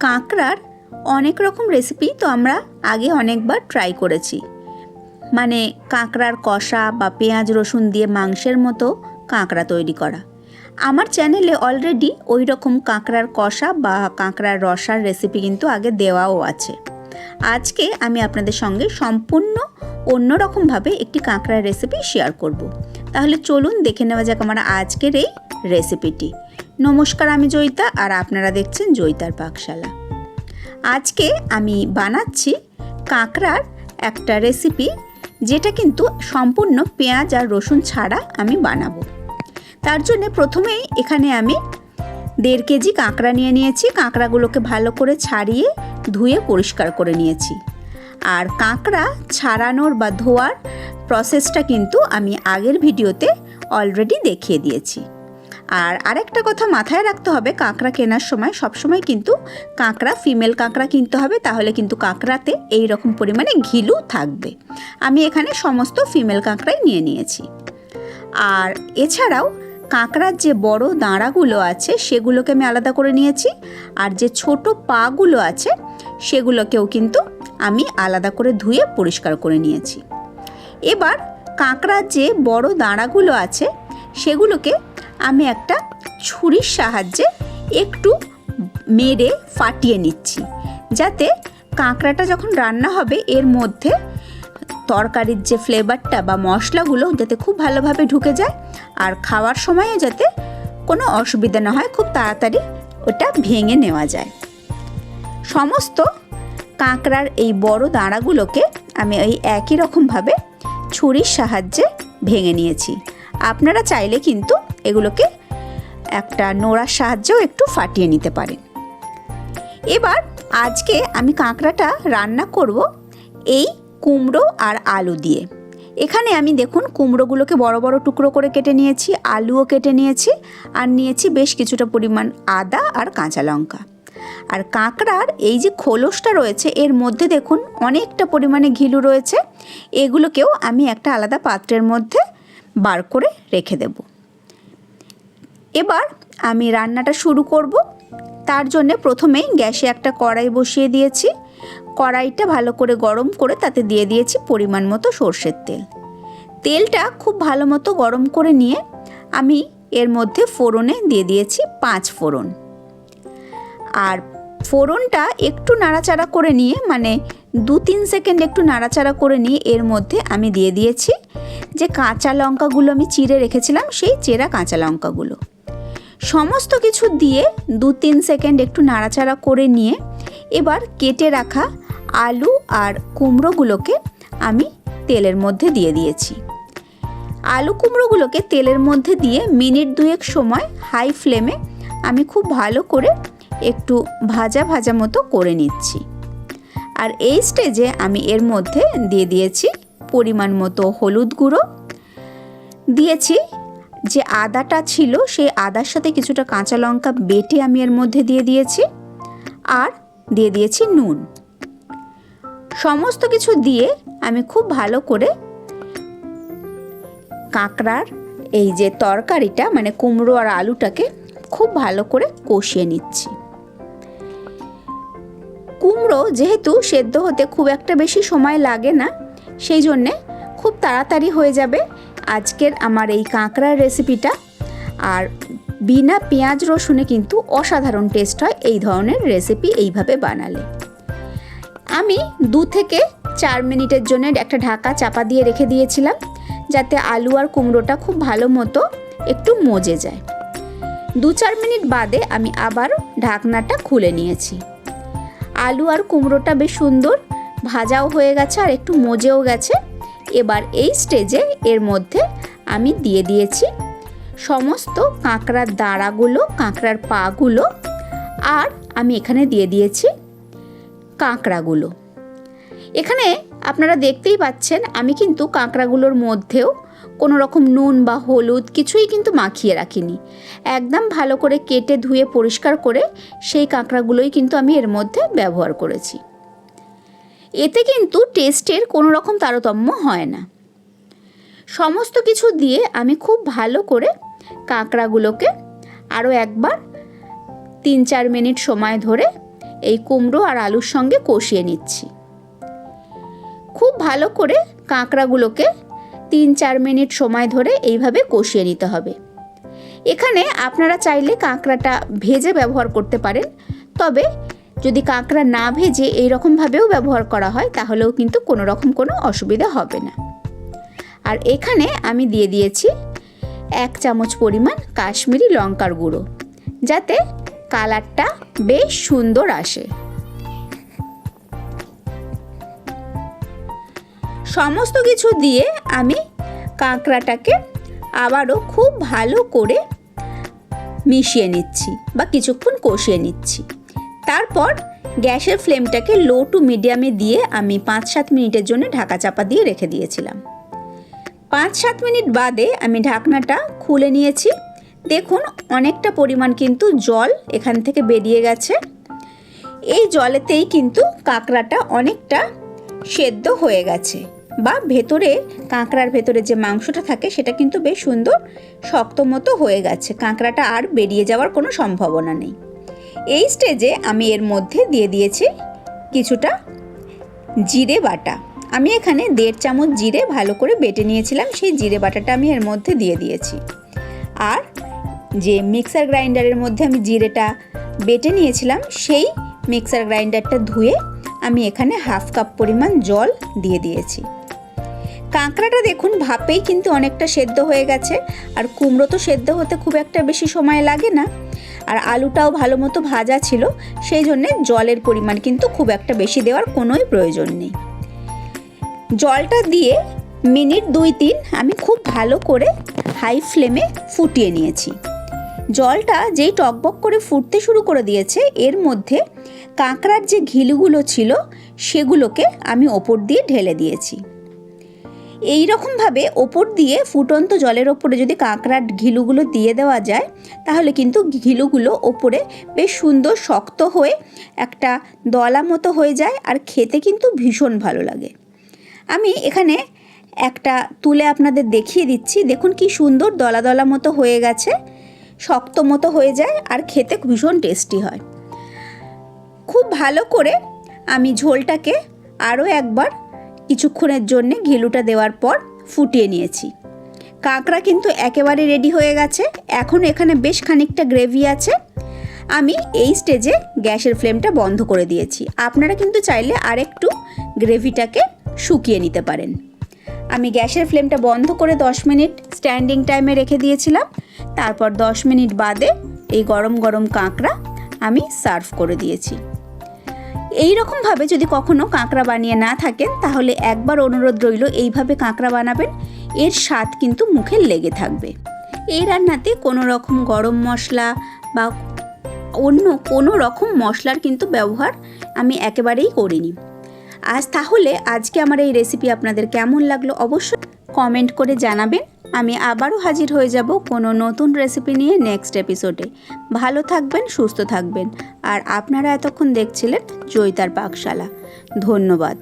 কাঁকড়ার অনেক রকম রেসিপি তো আমরা আগে অনেকবার ট্রাই করেছি। মানে কাঁকড়ার কষা বা পেঁয়াজ রসুন দিয়ে মাংসের মতো কাঁকড়া তৈরি করা। আমার চ্যানেলে অলরেডি ওই রকম কাঁকড়ার কষা বা কাঁকড়ার রসার রেসিপি কিন্তু আগে দেওয়াও আছে। আজকে আমি আপনাদের সঙ্গে সম্পূর্ণ অন্যরকমভাবে একটি কাঁকড়ার রেসিপি শেয়ার করব। তাহলে চলুন দেখে নেওয়া যাক আমার আজকের এই রেসিপিটি। নমস্কার, আমি জয়িতা আর আপনারা দেখছেন জয়িতার পাকশালা। আজকে আমি বানাচ্ছি কাঁকড়ার একটা রেসিপি, যেটা কিন্তু সম্পূর্ণ পেঁয়াজ আর রসুন ছাড়া আমি বানাবো। তার জন্য প্রথমেই এখানে আমি 1.5 কেজি কাঁকড়া নিয়ে নিয়েছি। কাঁকড়াগুলোকে ভালো করে ছাড়িয়ে ধুয়ে পরিষ্কার করে নিয়েছি। আর কাঁকড়া ছাড়ানোর বা ধোয়ার প্রসেসটা কিন্তু আমি আগের ভিডিওতে অলরেডি দেখিয়ে দিয়েছি। আর আরেকটা কথা মাথায় রাখতে হবে, কাঁকড়া কেনার সময় সবসময় কিন্তু কাঁকড়া ফিমেল কাঁকড়া কিনতে হবে, তাহলে কিন্তু কাঁকড়াতে এই রকম পরিমাণে ঘিলু থাকবে। আমি এখানে সমস্ত ফিমেল কাঁকড়াই নিয়ে নিয়েছি। আর এছাড়াও কাঁকড়ার যে বড় দাঁড়াগুলো আছে সেগুলোকে আমি আলাদা করে নিয়েছি, আর যে ছোট পাগুলো আছে সেগুলোকেও কিন্তু আমি আলাদা করে ধুয়ে পরিষ্কার করে নিয়েছি। এবার কাঁকড়ার যে বড় দাঁড়াগুলো আছে সেগুলোকে আমি একটা ছুরির সাহায্যে একটু মেরে ফাটিয়ে নিচ্ছি, যাতে কাঁকড়াটা যখন রান্না হবে এর মধ্যে তরকারির যে ফ্লেভারটা বা মশলাগুলো যাতে খুব ভালোভাবে ঢুকে যায়, আর খাওয়ার সময়ও যাতে কোনো অসুবিধা না হয়, খুব তাড়াতাড়ি ওটা ভেঙে নেওয়া যায়। সমস্ত কাঁকড়ার এই বড় দাঁড়াগুলোকে আমি ওই একই রকমভাবে ছুরির সাহায্যে ভেঙে নিয়েছি। আপনারা চাইলে কিন্তু এগুলোকে একটা নোড়ার সাহায্যেও একটু ফাটিয়ে নিতে পারেন। এবার আজকে আমি কাঁকড়াটা রান্না করব এই কুমড়ো আর আলু দিয়ে। এখানে আমি দেখুন কুমড়োগুলোকে বড় বড় টুকরো করে কেটে নিয়েছি, আলুও কেটে নিয়েছি, আর নিয়েছি বেশ কিছুটা পরিমাণ আদা আর কাঁচা লঙ্কা। আর কাঁকড়ার এই যে খোলসটা রয়েছে এর মধ্যে দেখুন অনেকটা পরিমাণে ঘিলু রয়েছে, এগুলোকেও আমি একটা আলাদা পাত্রের মধ্যে বার করে রেখে দেব। এবার আমি রান্নাটা শুরু করব। তার জন্য প্রথমেই গ্যাসে একটা কড়াই বসিয়ে দিয়েছি। কড়াইটা ভালো করে গরম করে তাতে দিয়ে দিয়েছি পরিমাণ মতো সর্ষের তেল। তেলটা খুব ভালো মতো গরম করে নিয়ে আমি এর মধ্যে ফোড়নে দিয়ে দিয়েছি 5 ফোড়ন। আর ফোড়নটা একটু নাড়াচাড়া করে নিয়ে, মানে 2-3 সেকেন্ড একটু নাড়াচাড়া করে নিয়ে এর মধ্যে আমি দিয়ে দিয়েছি যে কাঁচা লঙ্কাগুলো আমি চিড়ে রেখেছিলাম, সেই চেরা কাঁচা লঙ্কাগুলো। সমস্ত কিছু দিয়ে 2-3 সেকেন্ড একটু নাড়াচাড়া করে নিয়ে এবার কেটে রাখা আলু আর কুমড়োগুলোকে আমি তেলের মধ্যে দিয়ে দিয়েছি। আলু কুমড়োগুলোকে তেলের মধ্যে দিয়ে মিনিট 2 সময় হাই ফ্লেমে আমি খুব ভালো করে একটু ভাজা ভাজা মতো করে নিচ্ছি। আর এই স্টেজে আমি এর মধ্যে দিয়ে দিয়েছি পরিমাণ মতো হলুদ গুঁড়ো, দিয়েছি যে আদাটা ছিল সেই আদার সাথে কিছুটা কাঁচা লঙ্কা বেটে আমি এর মধ্যে দিয়ে দিয়েছি, আর দিয়ে দিয়েছি নুন। সমস্ত কিছু দিয়ে আমি খুব ভালো করে কাঁকড়ার এই যে তরকারিটা, মানে কুমড়ো আর আলুটাকে খুব ভালো করে কষিয়ে নিচ্ছি। কুমড়ো যেহেতু সেদ্ধ হতে খুব একটা বেশি সময় লাগে না, সেই জন্যে খুব তাড়াতাড়ি হয়ে যাবে আজকের আমার এই কাঁকড়ার রেসিপিটা। আর বিনা পেঁয়াজ রসুনে কিন্তু অসাধারণ টেস্ট হয় এই ধরনের রেসিপি এইভাবে বানালে। আমি 2 থেকে 4 মিনিটের জন্য একটা ঢাকা চাপা দিয়ে রেখে দিয়েছিলাম, যাতে আলু আর কুমড়োটা খুব ভালো মতো একটু মজে যায়। 2-4 মিনিট বাদে আমি আবার ঢাকনাটা খুলে নিয়েছি। আলু আর কুমড়োটা বেশ সুন্দর ভাজাও হয়ে গেছে আর একটু মজেও গেছে। এবার এই স্টেজে এর মধ্যে আমি দিয়ে দিয়েছি সমস্ত কাঁকড়ার দাঁড়াগুলো, কাঁকড়ার পাগুলো, আর আমি এখানে দিয়ে দিয়েছি কাঁকড়াগুলো। এখানে আপনারা দেখতেই পাচ্ছেন আমি কিন্তু কাঁকড়াগুলোর মধ্যেও কোনো রকম নুন বা হলুদ কিছুই কিন্তু মাখিয়ে রাখিনি। একদম ভালো করে কেটে ধুয়ে পরিষ্কার করে সেই কাঁকড়াগুলোই কিন্তু আমি এর মধ্যে ব্যবহার করেছি। এতে কিন্তু টেস্টের কোনো রকম তারতম্য হয় না। সমস্ত কিছু দিয়ে আমি খুব ভালো করে কাঁকড়াগুলোকে আরও একবার 3-4 মিনিট সময় ধরে এই কুমড়ো আর আলুর সঙ্গে কষিয়ে নিচ্ছি। খুব ভালো করে কাঁকড়াগুলোকে 3-4 মিনিট সময় ধরে এইভাবে কষিয়ে নিতে হবে। এখানে আপনারা চাইলে কাঁকড়াটা ভেজে ব্যবহার করতে পারেন, তবে যদি কাঁকড়া না ভেজে এইরকমভাবেও ব্যবহার করা হয় তাহলেও কিন্তু কোনো রকম কোনো অসুবিধা হবে না। আর এখানে আমি দিয়ে দিয়েছি 1 চামচ পরিমাণ কাশ্মীরি লঙ্কার গুঁড়ো, যাতে কালারটা বেশ সুন্দর আসে। সমস্ত কিছু দিয়ে আমি কাঁকড়াটাকে আবারও খুব ভালো করে মিশিয়ে নিচ্ছি বা কিছুক্ষণ কষিয়ে নিচ্ছি। তারপর গ্যাসের ফ্লেমটাকে লো টু মিডিয়ামে দিয়ে আমি 5-7 মিনিটের জন্য ঢাকা চাপা দিয়ে রেখে দিয়েছিলাম। 5-7 মিনিট বাদে আমি ঢাকনাটা খুলে নিয়েছি। দেখুন অনেকটা পরিমাণ কিন্তু জল এখান থেকে বেরিয়ে গেছে। এই জলেতেই কিন্তু কাঁকড়াটা অনেকটা সেদ্ধ হয়ে গেছে, বা ভেতরে কাঁকড়ার ভেতরে যে মাংসটা থাকে সেটা কিন্তু বেশ সুন্দর শক্ত মতো হয়ে গেছে। কাঁকড়াটা আর বেরিয়ে যাওয়ার কোনো সম্ভাবনা নেই। এই স্টেজে আমি এর মধ্যে দিয়ে দিয়েছি কিছুটা জিরে বাটা। আমি এখানে 1.5 চামচ জিরে ভালো করে বেটে নিয়েছিলাম, সেই জিরে বাটাটা আমি এর মধ্যে দিয়ে দিয়েছি। আর যে মিক্সার গ্রাইন্ডারের মধ্যে আমি জিরেটা বেটে নিয়েছিলাম, সেই মিক্সার গ্রাইন্ডারটা ধুয়ে আমি এখানে 1/2 কাপ পরিমাণ জল দিয়ে দিয়েছি। কাঁকড়াটা দেখুন ভাপেই কিন্তু অনেকটা সেদ্ধ হয়ে গেছে, আর কুমড়ো তো সেদ্ধ হতে খুব একটা বেশি সময় লাগে না, আর আলুটাও ভালো মতো ভাজা ছিল, সেই জন্যে জলের পরিমাণ কিন্তু খুব একটা বেশি দেওয়ার কোনোই প্রয়োজন নেই। জলটা দিয়ে মিনিট 2-3 আমি খুব ভালো করে হাই ফ্লেমে ফুটিয়ে নিয়েছি। জলটা যেই টকবক করে ফুটতে শুরু করে দিয়েছে, এর মধ্যে কাঁকড়ার যে ঘিলুগুলো ছিল সেগুলোকে আমি ওপর দিয়ে ঢেলে দিয়েছি। এই রকমভাবে ওপর দিয়ে ফুটন্ত জলের ওপরে যদি কাঁকড়ার ঘিলুগুলো দিয়ে দেওয়া যায়, তাহলে কিন্তু ঘিলুগুলো ওপরে বেশ সুন্দর শক্ত হয়ে একটা দলা মতো হয়ে যায়, আর খেতে কিন্তু ভীষণ ভালো লাগে। আমি এখানে একটা তুলে আপনাদের দেখিয়ে দিচ্ছি। দেখুন কি সুন্দর দলা দলা মতো হয়ে গেছে, শক্ত মতো হয়ে যায়, আর খেতে ভীষণ টেস্টি হয়। খুব ভালো করে আমি ঝোলটাকে আরও একবার কিছুক্ষণের জন্যে ঘিলুটা দেওয়ার পর ফুটিয়ে নিয়েছি। কাঁকড়া কিন্তু একেবারে রেডি হয়ে গেছে। এখন এখানে বেশ খানিকটা গ্রেভি আছে। আমি এই স্টেজে গ্যাসের ফ্লেমটা বন্ধ করে দিয়েছি। আপনারা কিন্তু চাইলে আরেকটু গ্রেভিটাকে শুকিয়ে নিতে পারেন। আমি গ্যাসের ফ্লেমটা বন্ধ করে 10 মিনিট স্ট্যান্ডিং টাইমে রেখে দিয়েছিলাম। তারপর 10 মিনিট বাদে এই গরম গরম কাঁকড়া আমি সার্ভ করে দিয়েছি। এই রকমভাবে যদি কখনো কাঁকড়া বানিয়ে না থাকেন, তাহলে একবার অনুরোধ রইল এইভাবে কাঁকড়া বানাবেন, এর স্বাদ কিন্তু মুখে লেগে থাকবে। এই রান্নাতে কোনো রকম গরম মশলা বা অন্য কোনো রকম মশলার কিন্তু ব্যবহার আমি একেবারেই করিনি। আজকে আমার এই রেসিপি আপনাদের কেমন লাগলো অবশ্যই কমেন্ট করে জানাবেন। আমি আবারও হাজির হয়ে যাব কোনো নতুন রেসিপি নিয়ে নেক্সট এপিসোডে। ভালো থাকবেন, সুস্থ থাকবেন। আর আপনারা এতক্ষণ দেখছিলেন জয়িতার পাকশালা। ধন্যবাদ।